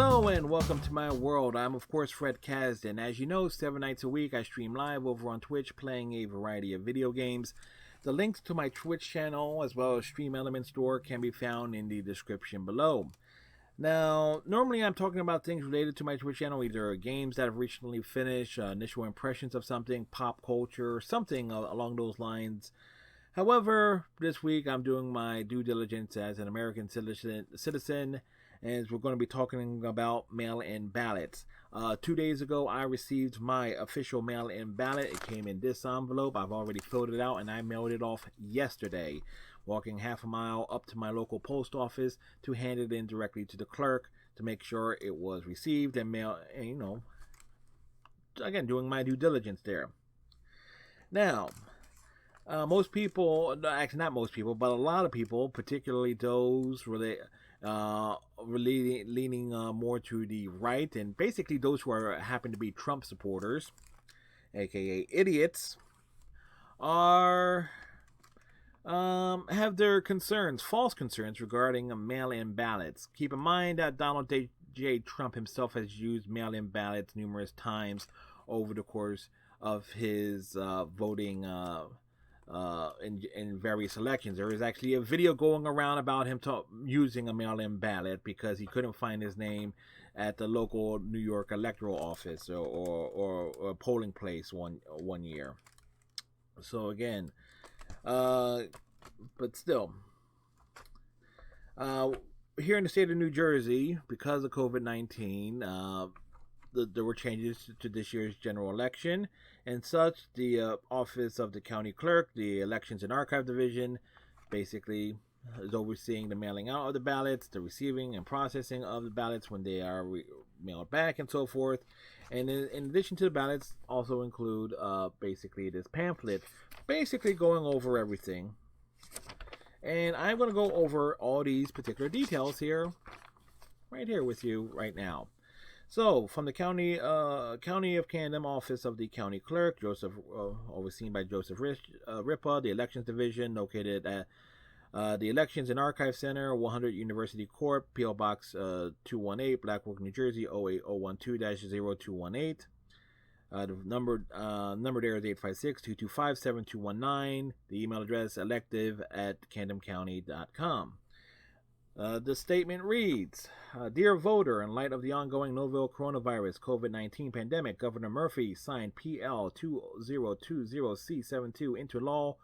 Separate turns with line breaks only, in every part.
Hello and welcome to my world. I'm of course Fred Camden. As you know, 7 nights a week I stream live over on Twitch playing a variety of video games. The links to my Twitch channel as well as Stream Element Store can be found in the description below. Now, normally I'm talking about things related to my Twitch channel, either games that I've recently finished, initial impressions of something, pop culture, something along those lines. However, this week I'm doing my due diligence as an American citizen, and we're going to be talking about mail-in ballots. 2 days ago, I received my official mail-in ballot. It came in this envelope. I've already filled it out, and I mailed it off yesterday, walking half a mile up to my local post office to hand it in directly to the clerk to make sure it was received and mailed, and, again, doing my due diligence there. Now, most people, actually not most people, but a lot of people, particularly those leaning more to the right, and basically those who happen to be Trump supporters, aka idiots, are have their concerns, false concerns regarding mail-in ballots. Keep in mind that Donald J. Trump himself has used mail-in ballots numerous times over the course of his voting in various elections. There is actually a video going around about him using a mail-in ballot because he couldn't find his name at the local New York electoral office or polling place one year. So again, but still, here in the state of New Jersey, because of COVID-19, there were changes to this year's general election, and such the office of the county clerk, the elections and archive division, basically is overseeing the mailing out of the ballots, the receiving and processing of the ballots when they are mailed back, and so forth. And in addition to the ballots, also include basically this pamphlet, basically going over everything. And I'm going to go over all these particular details here, right here with you right now. So, from the County of Camden office of the county clerk, overseen by Joseph Ripa, the elections division located at the Elections and Archive Center, 100 University Court, P.O. Box 218, Blackbrook, New Jersey, 08012-0218. The number there is 856-225-7219. The email address elective@camdencounty.com. The statement reads, Dear voter, in light of the ongoing novel coronavirus COVID-19 pandemic, Governor Murphy signed PL 2020C72 into law,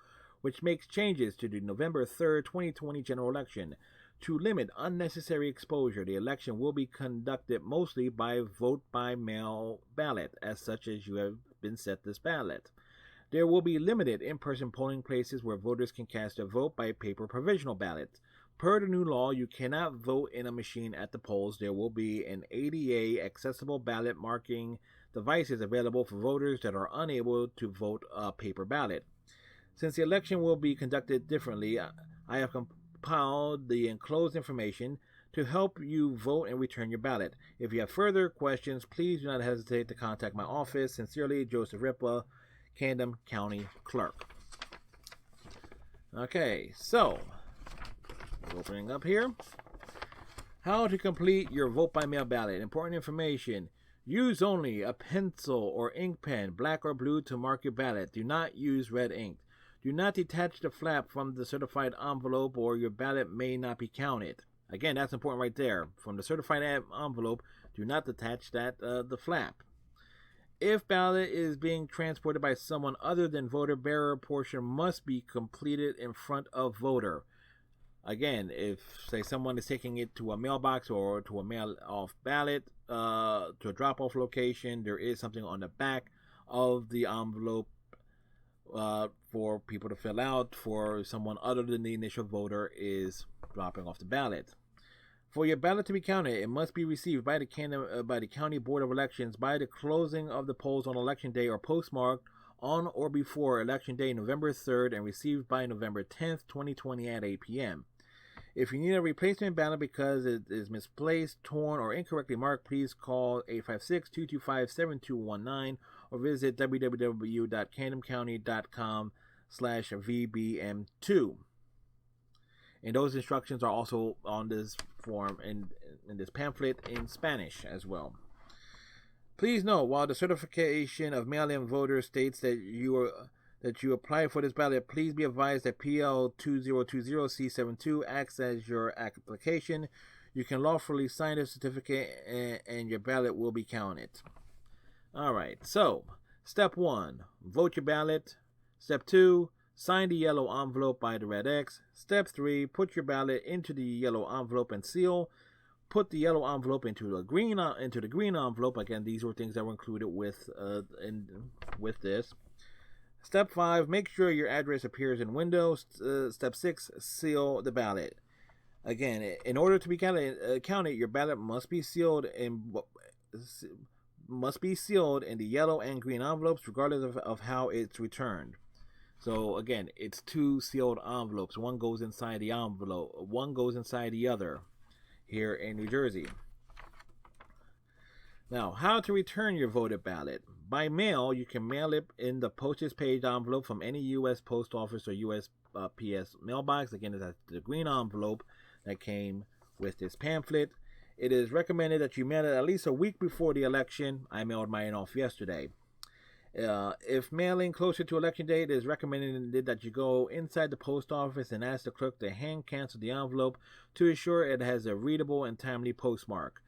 which makes changes to the November 3rd, 2020 general election. To limit unnecessary exposure, the election will be conducted mostly by vote-by-mail ballot, as such as you have been set this ballot. There will be limited in-person polling places where voters can cast their vote by paper provisional ballots. Per the new law, you cannot vote in a machine at the polls. There will be an ADA accessible ballot marking devices available for voters that are unable to vote a paper ballot. Since the election will be conducted differently, I have compiled the enclosed information to help you vote and return your ballot. If you have further questions, please do not hesitate to contact my office. Sincerely, Joseph Ripa, Camden County Clerk. Okay, so opening up here. How to complete your vote-by-mail ballot. Important information. Use only a pencil or ink pen, black or blue, to mark your ballot. Do not use red ink. Do not detach the flap from the certified envelope or your ballot may not be counted. Again, that's important right there. From the certified envelope, do not detach the flap. If ballot is being transported by someone other than voter, bearer portion must be completed in front of voter. Again, if, say, someone is taking it to a mailbox or to a mail-off ballot, to a drop-off location, there is something on the back of the envelope for people to fill out for someone other than the initial voter is dropping off the ballot. For your ballot to be counted, it must be received by the County Board of Elections by the closing of the polls on Election Day or postmarked on or before Election Day, November 3rd, and received by November 10th, 2020 at 8 p.m. If you need a replacement ballot because it is misplaced, torn, or incorrectly marked, please call 856-225-7219 or visit www.camdencounty.com/VBM2. And those instructions are also on this form and pamphlet in Spanish as well. Please note, while the certification of mail-in voter states that you apply for this ballot, please be advised that PL 2020C72 acts as your application. You can lawfully sign the certificate and your ballot will be counted. Alright, so step 1, vote your ballot. Step 2, sign the yellow envelope by the red X. Step 3, put your ballot into the yellow envelope and seal. Put the yellow envelope into the green envelope. Again, these were things that were included with this. Step 5, make sure your address appears in Windows. Step 6, seal the ballot. Again, in order to be counted, your ballot must be sealed in the yellow and green envelopes, regardless of how it's returned. So again, it's 2 sealed envelopes. One goes inside the envelope. One goes inside the other. Here in New Jersey. Now, how to return your voted ballot? By mail, you can mail it in the postage paid envelope from any U.S. post office or USPS mailbox. Again, it's the green envelope that came with this pamphlet. It is recommended that you mail it at least a week before the election. I mailed mine off yesterday. If mailing closer to election day, it is recommended that you go inside the post office and ask the clerk to hand cancel the envelope to ensure it has a readable and timely postmark.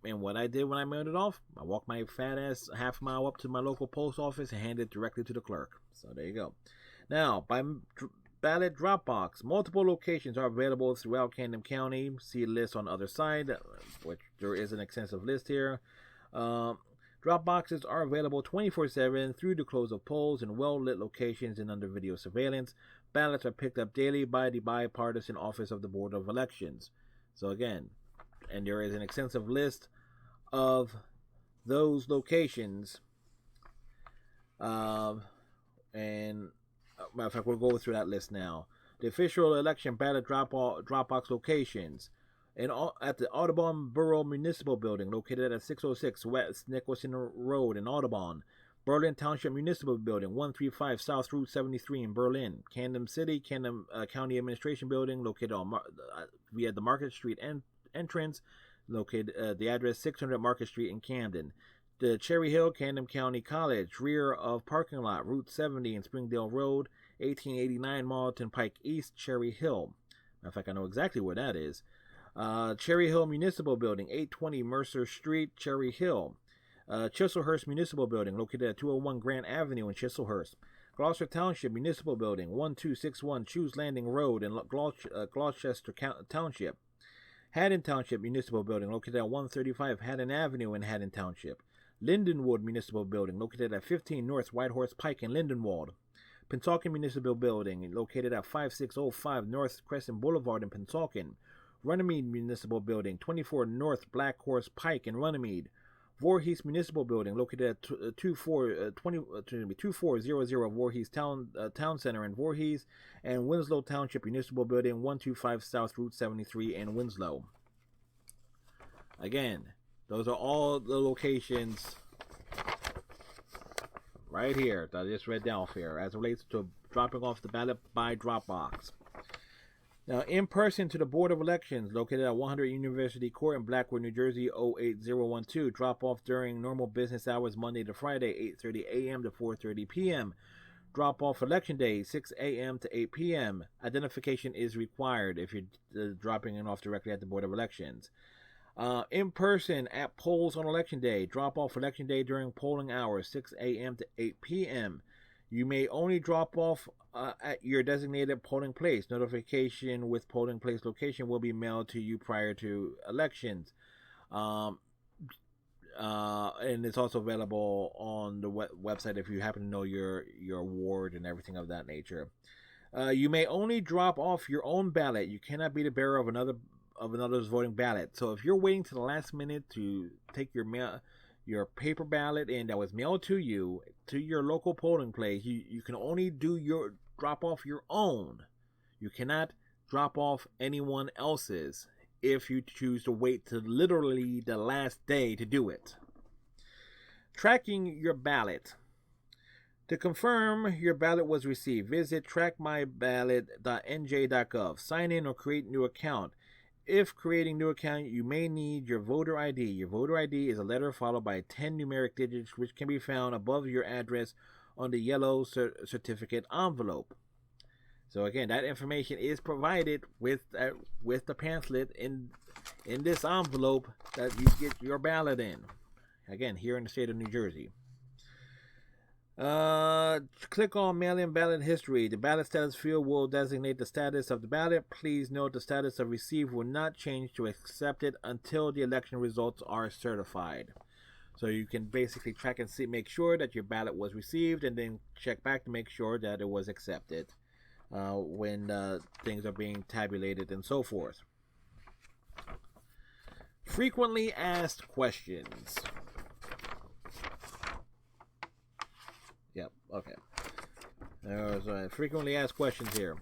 And what I did when I mailed it off, I walked my fat ass half a mile up to my local post office and handed it directly to the clerk. So there you go. Now, by ballot drop box, multiple locations are available throughout Camden County. See the list on the other side, which there is an extensive list here. Drop boxes are available 24/7 through the close of polls in well-lit locations and under video surveillance. Ballots are picked up daily by the bipartisan office of the Board of Elections. So again, and there is an extensive list of those locations. And matter of fact, we'll go through that list now. The official election ballot drop box locations. At the Audubon Borough Municipal Building, located at 606 West Nicholson Road in Audubon. Berlin Township Municipal Building, 135 South Route 73 in Berlin. Camden City, Camden County Administration Building, located via the Market Street entrance, located the address 600 Market Street in Camden. The Cherry Hill, Camden County College, rear of parking lot, Route 70 in Springdale Road, 1889 Marlton Pike East, Cherry Hill. Matter of fact, I know exactly where that is. Cherry Hill Municipal Building, 820 Mercer Street, Cherry Hill. Chislehurst Municipal Building, located at 201 Grant Avenue in Chislehurst. Gloucester Township Municipal Building, 1261 Chews Landing Road in Gloucester Township. Haddon Township Municipal Building, located at 135 Haddon Avenue in Haddon Township. Lindenwood Municipal Building, located at 15 North Whitehorse Pike in Lindenwood. Pennsauken Municipal Building, located at 5605 North Crescent Boulevard in Pennsauken. Runnymede Municipal Building, 24 North Black Horse Pike in Runnymede. Voorhees Municipal Building, located at 2400 Voorhees Town Center in Voorhees. And Winslow Township Municipal Building, 125 South Route 73 in Winslow. Again, those are all the locations right here that I just read down here as it relates to dropping off the ballot by drop box. Now, in person to the Board of Elections, located at 100 University Court in Blackwood, New Jersey, 08012. Drop off during normal business hours, Monday to Friday, 8:30 a.m. to 4:30 p.m. Drop off Election Day, 6 a.m. to 8 p.m. Identification is required if you're dropping it off directly at the Board of Elections. In person at polls on Election Day. Drop off Election Day during polling hours, 6 a.m. to 8 p.m. You may only drop off at your designated polling place. Notification with polling place location will be mailed to you prior to elections. And it's also available on the website if you happen to know your ward and everything of that nature. You may only drop off your own ballot. You cannot be the bearer of another's voting ballot. So if you're waiting to the last minute to take your paper ballot in that was mailed to you to your local polling place, you can only drop off your own. You cannot drop off anyone else's if you choose to wait to literally the last day to do it. Tracking your ballot. To confirm your ballot was received, visit trackmyballot.nj.gov. Sign in or create a new account. if creating new account, you may need your voter ID. Your voter ID is a letter followed by 10 numeric digits, which can be found above your address on the yellow certificate envelope. So again, that information is provided with the pamphlet in this envelope that you get your ballot in. Again, here in the state of New Jersey. Click on Mail-In Ballot History. The ballot status field will designate the status of the ballot. Please note the status of received will not change to accepted until the election results are certified. So you can basically track and see, make sure that your ballot was received, and then check back to make sure that it was accepted when things are being tabulated and so forth. Frequently asked questions. Yep, okay. There's frequently asked questions here.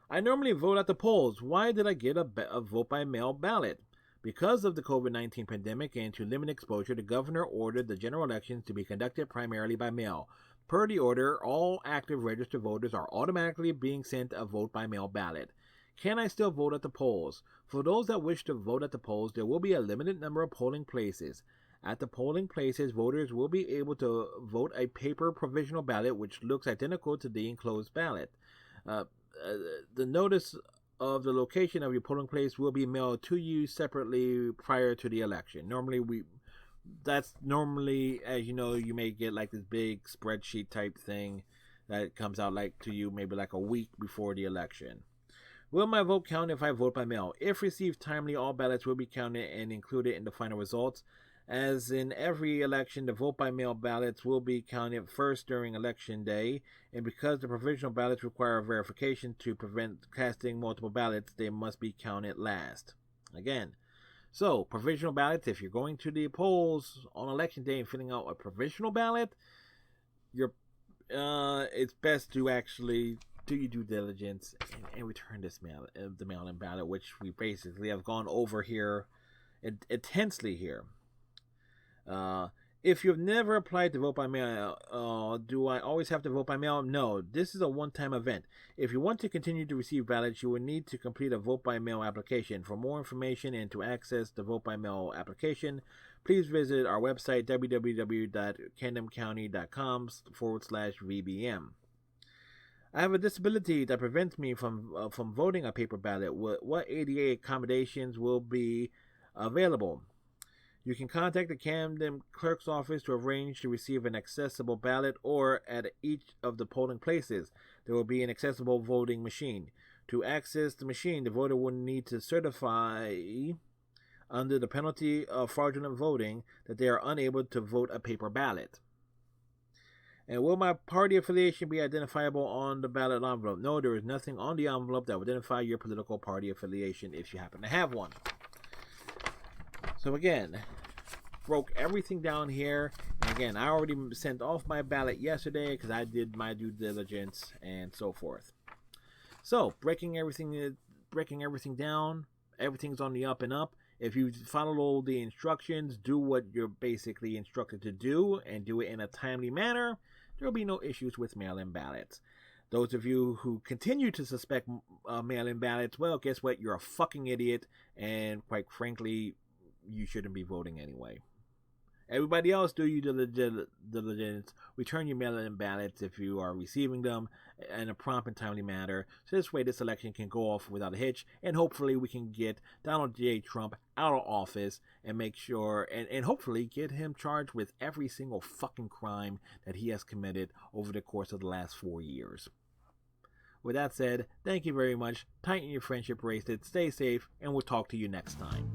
I normally vote at the polls. Why did I get a vote by mail ballot? Because of the COVID-19 pandemic and to limit exposure, the governor ordered the general elections to be conducted primarily by mail. Per the order, all active registered voters are automatically being sent a vote by mail ballot. Can I still vote at the polls? For those that wish to vote at the polls, there will be a limited number of polling places. At the polling places, voters will be able to vote a paper provisional ballot which looks identical to the enclosed ballot. The notice of the location of your polling place will be mailed to you separately prior to the election. That's normally, as you know, you may get like this big spreadsheet type thing that comes out like to you maybe like a week before the election. Will my vote count if I vote by mail? If received timely, all ballots will be counted and included in the final results. As in every election, the vote by mail ballots will be counted first during election day, and because the provisional ballots require verification to prevent casting multiple ballots, they must be counted last. Again, so provisional ballots, if you're going to the polls on election day and filling out a provisional ballot, it's best to actually do your due diligence and return the mail-in ballot, which we basically have gone over here intensely here. If you've never applied to vote by mail, do I always have to vote by mail? No, this is a one-time event. If you want to continue to receive ballots, you will need to complete a vote by mail application. For more information and to access the vote by mail application, please visit our website, www.camdencounty.com/VBM. I have a disability that prevents me from voting a paper ballot. What ADA accommodations will be available? You can contact the Camden clerk's office to arrange to receive an accessible ballot, or at each of the polling places, there will be an accessible voting machine. To access the machine, the voter will need to certify, under the penalty of fraudulent voting, that they are unable to vote a paper ballot. And will my party affiliation be identifiable on the ballot envelope? No, there is nothing on the envelope that will identify your political party affiliation if you happen to have one. So again, broke everything down here. And again, I already sent off my ballot yesterday because I did my due diligence and so forth. So breaking everything down, everything's on the up and up. If you follow the instructions, do what you're basically instructed to do, and do it in a timely manner, there will be no issues with mail-in ballots. Those of you who continue to suspect mail-in ballots, well, guess what? You're a fucking idiot, and quite frankly, you shouldn't be voting anyway. Everybody else, do your diligence. Return your mail-in ballots if you are receiving them in a prompt and timely manner. So this way, this election can go off without a hitch, and hopefully we can get Donald J. Trump out of office and make sure, and hopefully get him charged with every single fucking crime that he has committed over the course of the last 4 years. With that said, thank you very much. Tighten your friendship bracelet, stay safe, and we'll talk to you next time.